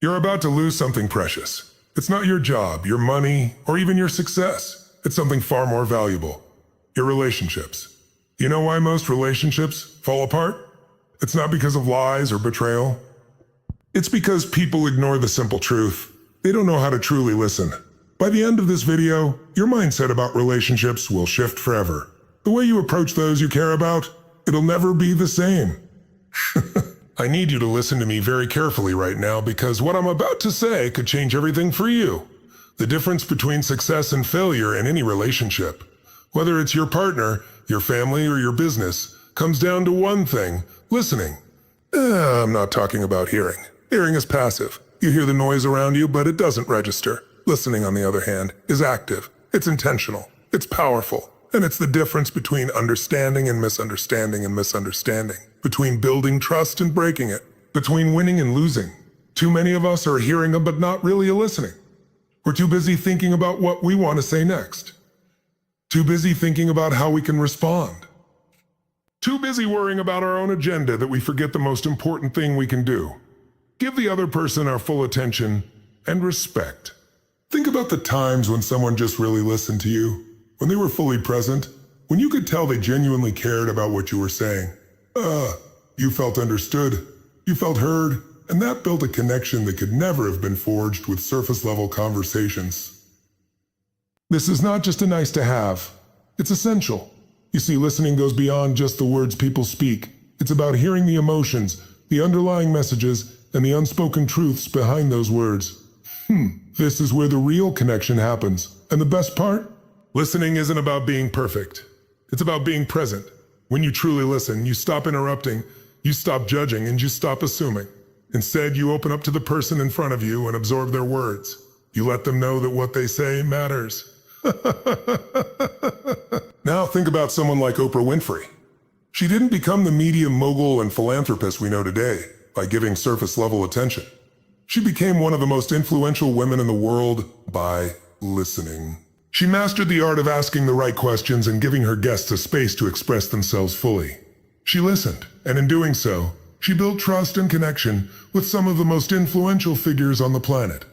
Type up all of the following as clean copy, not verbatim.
You're about to lose something precious. It's not your job, your money, or even your success. It's something far more valuable. Your relationships. You know why most relationships fall apart? It's not because of lies or betrayal. It's because people ignore the simple truth. They don't know how to truly listen. By the end of this video, your mindset about relationships will shift forever. The way you approach those you care about, it'll never be the same. I need you to listen to me very carefully right now because what I'm about to say could change everything for you. The difference between success and failure in any relationship, whether it's your partner, your family, or your business, comes down to one thing: listening. I'm not talking about hearing. Hearing is passive. You hear the noise around you, but it doesn't register. Listening, on the other hand, is active. It's intentional. It's powerful. And it's the difference between understanding and misunderstanding, between building trust and breaking it, between winning and losing. Too many of us are hearing but not really listening. We're too busy thinking about what we want to say next. Too busy thinking about how we can respond. Too busy worrying about our own agenda that we forget the most important thing we can do. Give the other person our full attention and respect. Think about the times when someone just really listened to you, when they were fully present, when you could tell they genuinely cared about what you were saying. You felt understood, you felt heard, and that built a connection that could never have been forged with surface-level conversations. This is not just a nice to have, it's essential. You see, listening goes beyond just the words people speak. It's about hearing the emotions, the underlying messages, and the unspoken truths behind those words. This is where the real connection happens. And the best part? Listening isn't about being perfect. It's about being present. When you truly listen, you stop interrupting, you stop judging, and you stop assuming. Instead, you open up to the person in front of you and absorb their words. You let them know that what they say matters. Now think about someone like Oprah Winfrey. She didn't become the media mogul and philanthropist we know today by giving surface-level attention. She became one of the most influential women in the world by listening. She mastered the art of asking the right questions and giving her guests a space to express themselves fully. She listened, and in doing so, she built trust and connection with some of the most influential figures on the planet.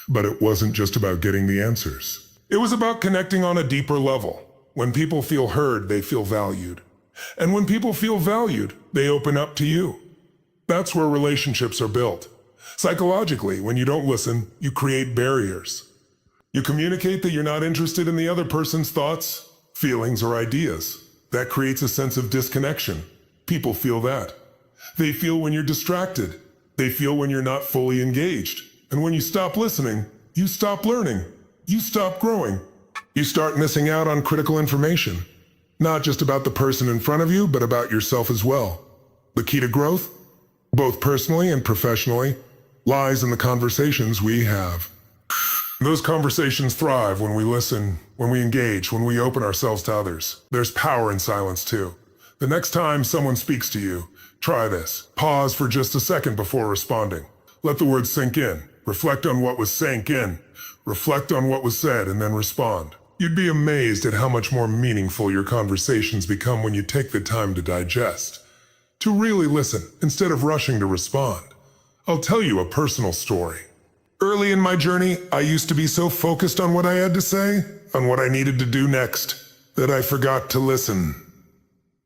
But it wasn't just about getting the answers. It was about connecting on a deeper level. When people feel heard, they feel valued. And when people feel valued, they open up to you. That's where relationships are built. Psychologically, when you don't listen, you create barriers. You communicate that you're not interested in the other person's thoughts, feelings, or ideas. That creates a sense of disconnection. People feel that. They feel when you're distracted. They feel when you're not fully engaged. And when you stop listening, you stop learning. You stop growing. You start missing out on critical information. Not just about the person in front of you, but about yourself as well. The key to growth, both personally and professionally, lies in the conversations we have. Those conversations thrive when we listen, when we engage, when we open ourselves to others. There's power in silence too. The next time someone speaks to you, try this. Pause for just a second before responding. Let the words sink in. Reflect on what was sank in. Reflect on what was said and then respond. You'd be amazed at how much more meaningful your conversations become when you take the time to digest. To really listen instead of rushing to respond. I'll tell you a personal story. Early in my journey, I used to be so focused on what I had to say, on what I needed to do next, that I forgot to listen.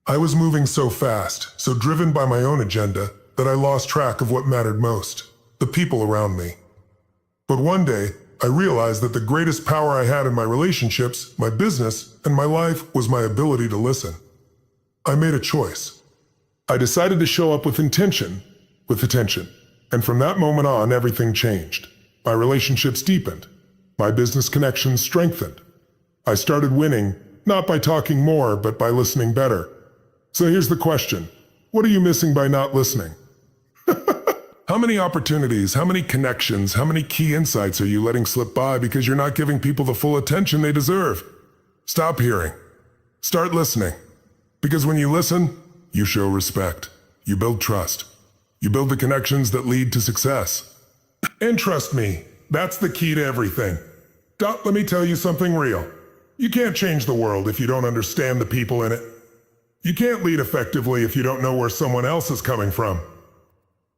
I was moving so fast, so driven by my own agenda, that I lost track of what mattered most, the people around me. But one day, I realized that the greatest power I had in my relationships, my business, and my life was my ability to listen. I made a choice. I decided to show up with intention, with attention. And from that moment on, everything changed. My relationships deepened. My business connections strengthened. I started winning, not by talking more, but by listening better. So here's the question. What are you missing by not listening? How many opportunities, how many connections, how many key insights are you letting slip by because you're not giving people the full attention they deserve? Stop hearing. Start listening. Because when you listen, you show respect. You build trust. You build the connections that lead to success. And trust me, that's the key to everything. Let me tell you something real. You can't change the world if you don't understand the people in it. You can't lead effectively if you don't know where someone else is coming from.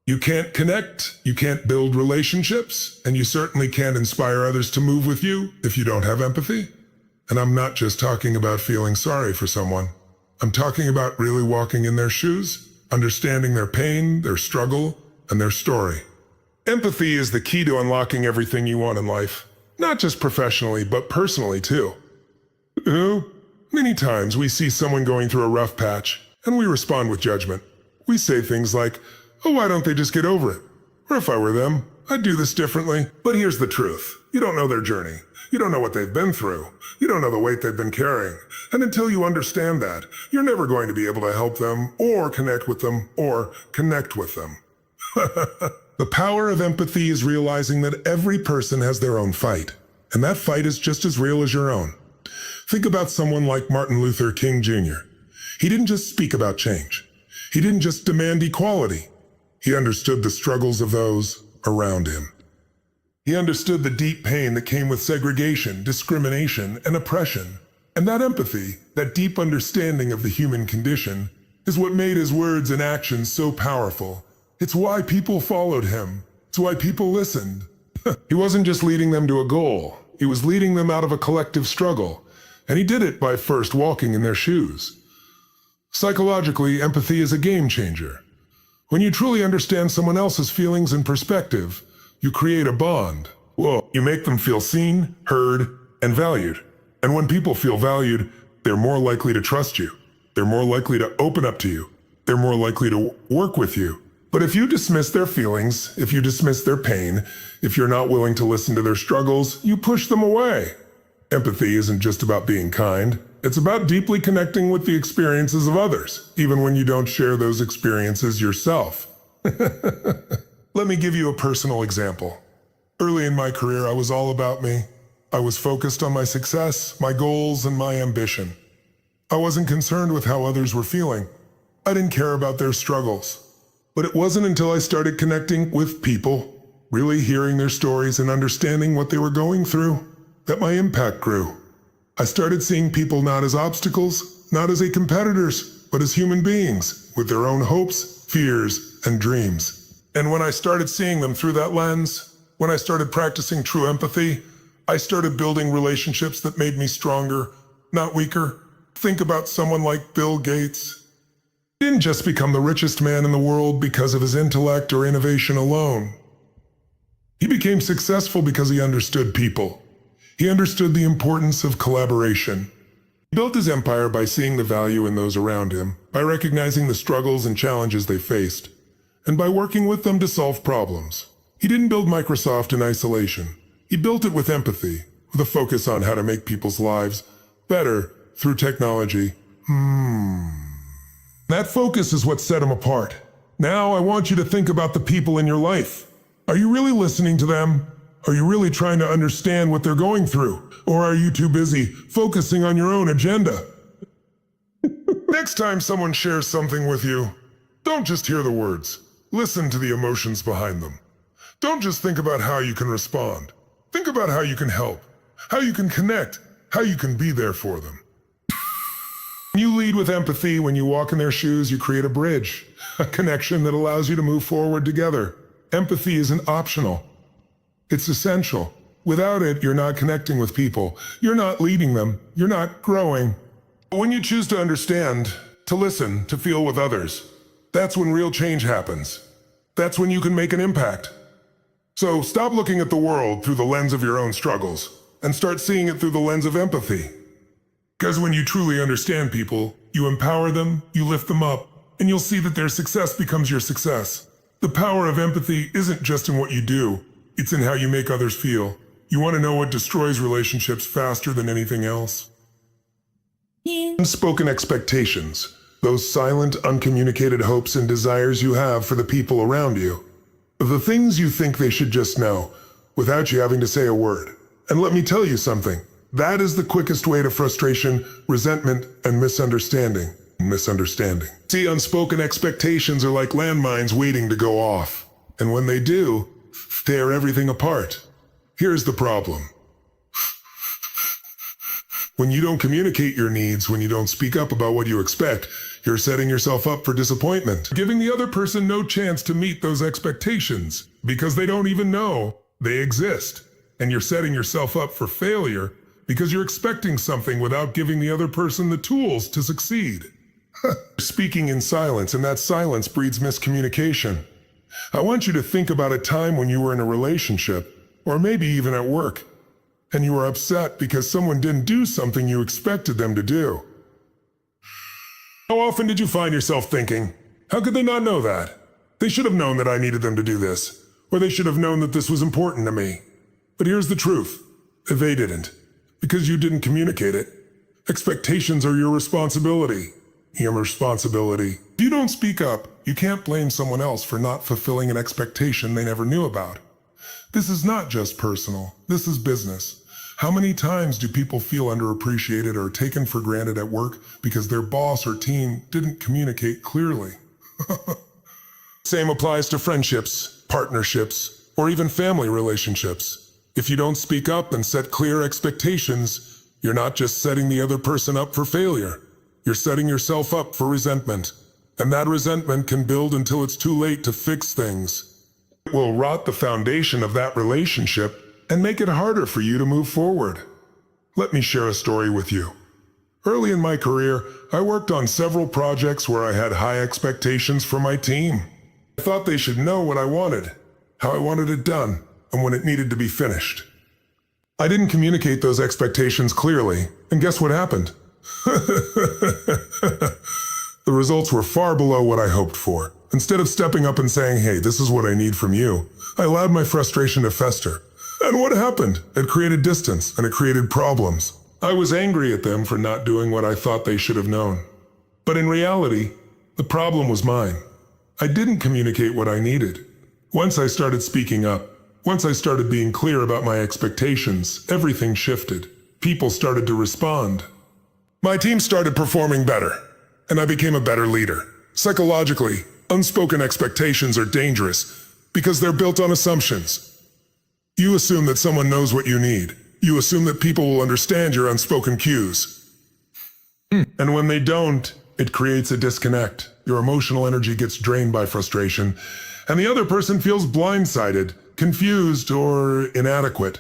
You can't connect, you can't build relationships, and you certainly can't inspire others to move with you if you don't have empathy. And I'm not just talking about feeling sorry for someone. I'm talking about really walking in their shoes, understanding their pain, their struggle, and their story. Empathy is the key to unlocking everything you want in life, not just professionally, but personally too. You know, many times we see someone going through a rough patch, and we respond with judgment. We say things like, "Oh, why don't they just get over it? Or if I were them, I'd do this differently." But here's the truth. You don't know their journey. You don't know what they've been through. You don't know the weight they've been carrying. And until you understand that, you're never going to be able to help them or connect with them or connect with them. The power of empathy is realizing that every person has their own fight, and that fight is just as real as your own. Think about someone like Martin Luther King Jr. He didn't just speak about change. He didn't just demand equality. He understood the struggles of those around him. He understood the deep pain that came with segregation, discrimination, and oppression. And that empathy, that deep understanding of the human condition, is what made his words and actions so powerful. It's why people followed him. It's why people listened. He wasn't just leading them to a goal. He was leading them out of a collective struggle. And he did it by first walking in their shoes. Psychologically, empathy is a game changer. When you truly understand someone else's feelings and perspective, you create a bond. Whoa, you make them feel seen, heard, and valued. And when people feel valued, they're more likely to trust you. They're more likely to open up to you. They're more likely to work with you. But if you dismiss their feelings, if you dismiss their pain, if you're not willing to listen to their struggles, you push them away. Empathy isn't just about being kind. It's about deeply connecting with the experiences of others, even when you don't share those experiences yourself. Let me give you a personal example. Early in my career, I was all about me. I was focused on my success, my goals, and my ambition. I wasn't concerned with how others were feeling. I didn't care about their struggles. But it wasn't until I started connecting with people, really hearing their stories and understanding what they were going through, that my impact grew. I started seeing people not as obstacles, not as competitors, but as human beings with their own hopes, fears, and dreams. And when I started seeing them through that lens, when I started practicing true empathy, I started building relationships that made me stronger, not weaker. Think about someone like Bill Gates. He didn't just become the richest man in the world because of his intellect or innovation alone. He became successful because he understood people. He understood the importance of collaboration. He built his empire by seeing the value in those around him, by recognizing the struggles and challenges they faced, and by working with them to solve problems. He didn't build Microsoft in isolation. He built it with empathy, with a focus on how to make people's lives better through technology. That focus is what set him apart. Now I want you to think about the people in your life. Are you really listening to them? Are you really trying to understand what they're going through? Or are you too busy focusing on your own agenda? Next time someone shares something with you, don't just hear the words. Listen to the emotions behind them. Don't just think about how you can respond. Think about how you can help, how you can connect, how you can be there for them. When you lead with empathy, when you walk in their shoes, you create a bridge, a connection that allows you to move forward together. Empathy isn't optional. It's essential. Without it, you're not connecting with people. You're not leading them. You're not growing. But when you choose to understand, to listen, to feel with others, that's when real change happens. That's when you can make an impact. So stop looking at the world through the lens of your own struggles and start seeing it through the lens of empathy. Because when you truly understand people, you empower them, you lift them up, and you'll see that their success becomes your success. The power of empathy isn't just in what you do, it's in how you make others feel. You want to know what destroys relationships faster than anything else? Unspoken expectations, those silent, uncommunicated hopes and desires you have for the people around you. The things you think they should just know, without you having to say a word. And let me tell you something, that is the quickest way to frustration, resentment, and misunderstanding. See, unspoken expectations are like landmines waiting to go off. And when they do, tear everything apart. Here's the problem. When you don't communicate your needs, when you don't speak up about what you expect, You're setting yourself up for disappointment, giving the other person no chance to meet those expectations because they don't even know they exist. And you're setting yourself up for failure because you're expecting something without giving the other person the tools to succeed. Speaking in silence, and that silence breeds miscommunication. I want you to think about a time when you were in a relationship, or maybe even at work, and you were upset because someone didn't do something you expected them to do. How often did you find yourself thinking, how could they not know that? They should have known that I needed them to do this, or they should have known that this was important to me. But here's the truth. They didn't, because you didn't communicate it. Expectations are your responsibility. Your responsibility. If you don't speak up, you can't blame someone else for not fulfilling an expectation they never knew about. This is not just personal. This is business. How many times do people feel underappreciated or taken for granted at work because their boss or team didn't communicate clearly? Same applies to friendships, partnerships, or even family relationships. If you don't speak up and set clear expectations, you're not just setting the other person up for failure. You're setting yourself up for resentment. And that resentment can build until it's too late to fix things. It will rot the foundation of that relationship and make it harder for you to move forward. Let me share a story with you. Early in my career, I worked on several projects where I had high expectations for my team. I thought they should know what I wanted, how I wanted it done, and when it needed to be finished. I didn't communicate those expectations clearly, and guess what happened? The results were far below what I hoped for. Instead of stepping up and saying, hey, this is what I need from you, I allowed my frustration to fester. And what happened? It created distance, and it created problems. I was angry at them for not doing what I thought they should have known. But in reality, the problem was mine. I didn't communicate what I needed. Once I started speaking up, once I started being clear about my expectations, everything shifted. People started to respond. My team started performing better, and I became a better leader. Psychologically, unspoken expectations are dangerous because they're built on assumptions. You assume that someone knows what you need. You assume that people will understand your unspoken cues. And when they don't, it creates a disconnect. Your emotional energy gets drained by frustration, and the other person feels blindsided, confused, or inadequate.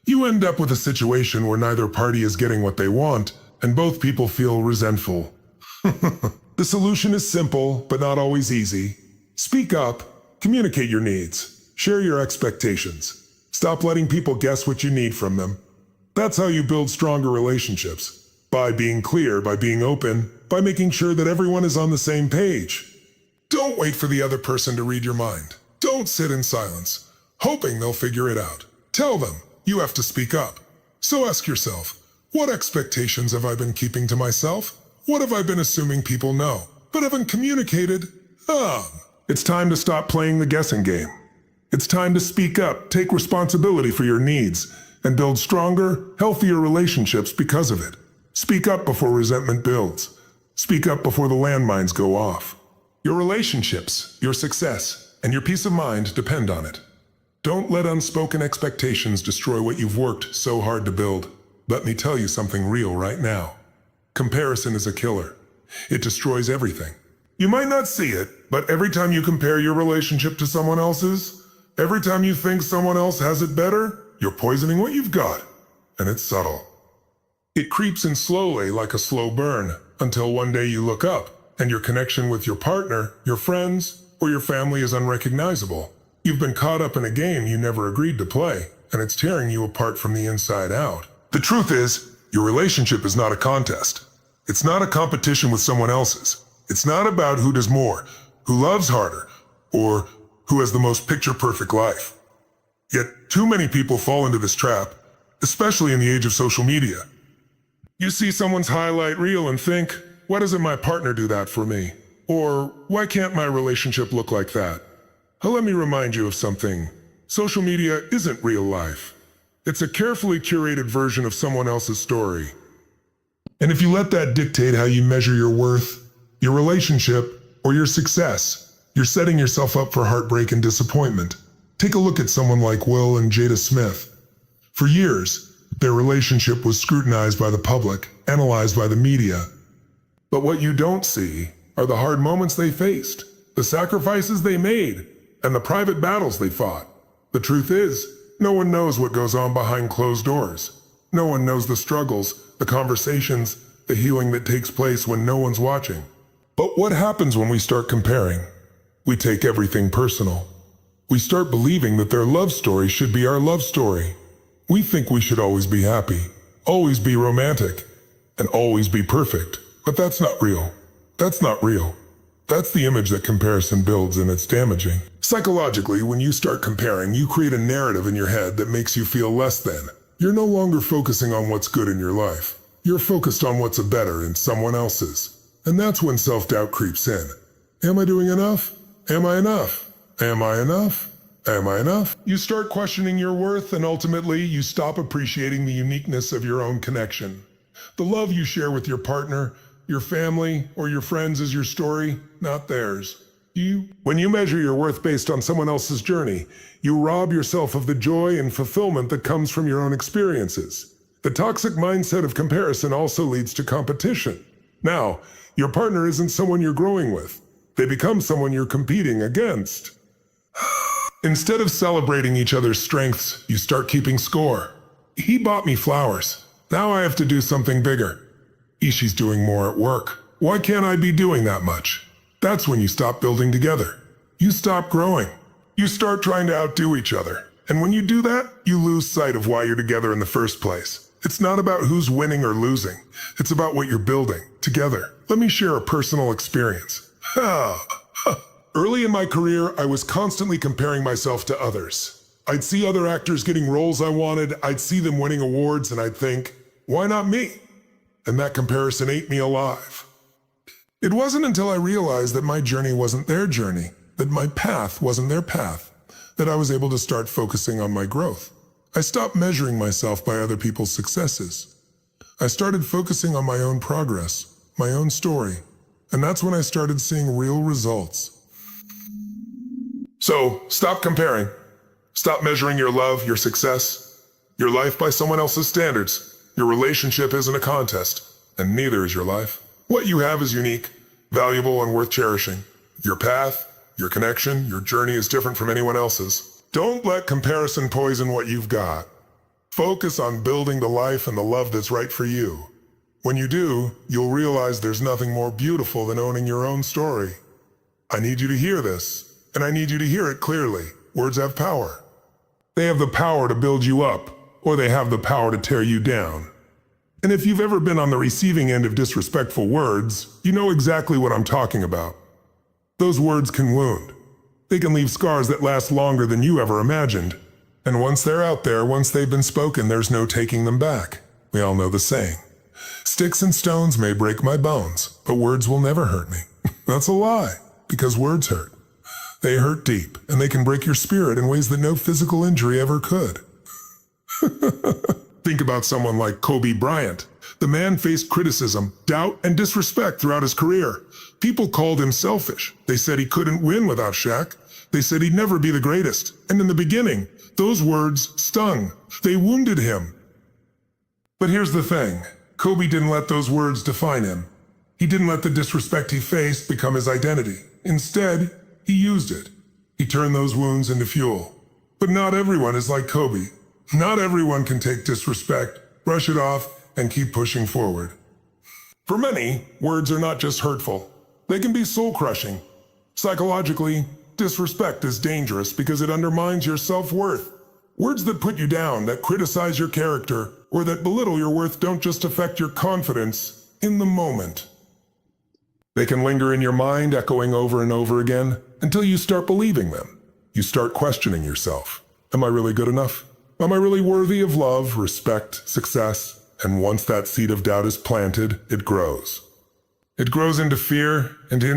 You end up with a situation where neither party is getting what they want, and both people feel resentful. The solution is simple, but not always easy. Speak up, communicate your needs, share your expectations. Stop letting people guess what you need from them. That's how you build stronger relationships. By being clear, by being open, by making sure that everyone is on the same page. Don't wait for the other person to read your mind. Don't sit in silence, hoping they'll figure it out. Tell them you have to speak up. So ask yourself, what expectations have I been keeping to myself? What have I been assuming people know, but haven't communicated? It's time to stop playing the guessing game. It's time to speak up, take responsibility for your needs, and build stronger, healthier relationships because of it. Speak up before resentment builds. Speak up before the landmines go off. Your relationships, your success, and your peace of mind depend on it. Don't let unspoken expectations destroy what you've worked so hard to build. Let me tell you something real right now. Comparison is a killer. It destroys everything. You might not see it, but every time you compare your relationship to someone else's, every time you think someone else has it better, you're poisoning what you've got. And it's subtle. It creeps in slowly like a slow burn, until one day you look up, and your connection with your partner, your friends, or your family is unrecognizable. You've been caught up in a game you never agreed to play, and it's tearing you apart from the inside out. The truth is, your relationship is not a contest. It's not a competition with someone else's. It's not about who does more, who loves harder, or who has the most picture-perfect life. Yet, too many people fall into this trap, especially in the age of social media. You see someone's highlight reel and think, why doesn't my partner do that for me? Or, why can't my relationship look like that? Well, let me remind you of something. Social media isn't real life. It's a carefully curated version of someone else's story. And if you let that dictate how you measure your worth, your relationship, or your success, you're setting yourself up for heartbreak and disappointment. Take a look at someone like Will and Jada Smith. For years, their relationship was scrutinized by the public, analyzed by the media. But what you don't see are the hard moments they faced, the sacrifices they made, and the private battles they fought. The truth is, no one knows what goes on behind closed doors. No one knows the struggles, the conversations, the healing that takes place when no one's watching. But what happens when we start comparing? We take everything personal. We start believing that their love story should be our love story. We think we should always be happy, always be romantic, and always be perfect. But that's not real. That's not real. That's the image that comparison builds, and it's damaging. Psychologically, when you start comparing, you create a narrative in your head that makes you feel less than. You're no longer focusing on what's good in your life. You're focused on what's better in someone else's. And that's when self-doubt creeps in. Am I doing enough? Am I enough? Am I enough? Am I enough? You start questioning your worth, and ultimately you stop appreciating the uniqueness of your own connection. The love you share with your partner, your family, or your friends is your story, not theirs. When you measure your worth based on someone else's journey, you rob yourself of the joy and fulfillment that comes from your own experiences. The toxic mindset of comparison also leads to competition. Now, your partner isn't someone you're growing with. They become someone you're competing against. Instead of celebrating each other's strengths, you start keeping score. He bought me flowers. Now I have to do something bigger. She's doing more at work. Why can't I be doing that much? That's when you stop building together. You stop growing. You start trying to outdo each other. And when you do that, you lose sight of why you're together in the first place. It's not about who's winning or losing. It's about what you're building together. Let me share a personal experience. Early in my career, I was constantly comparing myself to others. I'd see other actors getting roles I wanted, I'd see them winning awards, and I'd think, why not me? And that comparison ate me alive. It wasn't until I realized that my journey wasn't their journey, that my path wasn't their path, that I was able to start focusing on my growth. I stopped measuring myself by other people's successes. I started focusing on my own progress, my own story, and that's when I started seeing real results. So, stop comparing. Stop measuring your love, your success, your life by someone else's standards. Your relationship isn't a contest, and neither is your life. What you have is unique, valuable, and worth cherishing. Your path, your connection, your journey is different from anyone else's. Don't let comparison poison what you've got. Focus on building the life and the love that's right for you. When you do, you'll realize there's nothing more beautiful than owning your own story. I need you to hear this, and I need you to hear it clearly. Words have power. They have the power to build you up, or they have the power to tear you down. And if you've ever been on the receiving end of disrespectful words, you know exactly what I'm talking about. Those words can wound. They can leave scars that last longer than you ever imagined. And once they're out there, once they've been spoken, there's no taking them back. We all know the saying. Sticks and stones may break my bones, but words will never hurt me. That's a lie, because words hurt. They hurt deep, and they can break your spirit in ways that no physical injury ever could. Think about someone like Kobe Bryant. The man faced criticism, doubt, and disrespect throughout his career. People called him selfish. They said he couldn't win without Shaq. They said he'd never be the greatest. And in the beginning, those words stung. They wounded him. But here's the thing. Kobe didn't let those words define him. He didn't let the disrespect he faced become his identity. Instead, he used it. He turned those wounds into fuel. But not everyone is like Kobe. Not everyone can take disrespect, brush it off, and keep pushing forward. For many, words are not just hurtful. They can be soul-crushing. Psychologically, disrespect is dangerous because it undermines your self-worth. Words that put you down, that criticize your character, or that belittle your worth don't just affect your confidence in the moment. They can linger in your mind, echoing over and over again, until you start believing them. You start questioning yourself. Am I really good enough? Am I really worthy of love, respect, success? And once that seed of doubt is planted, it grows. It grows into fear, into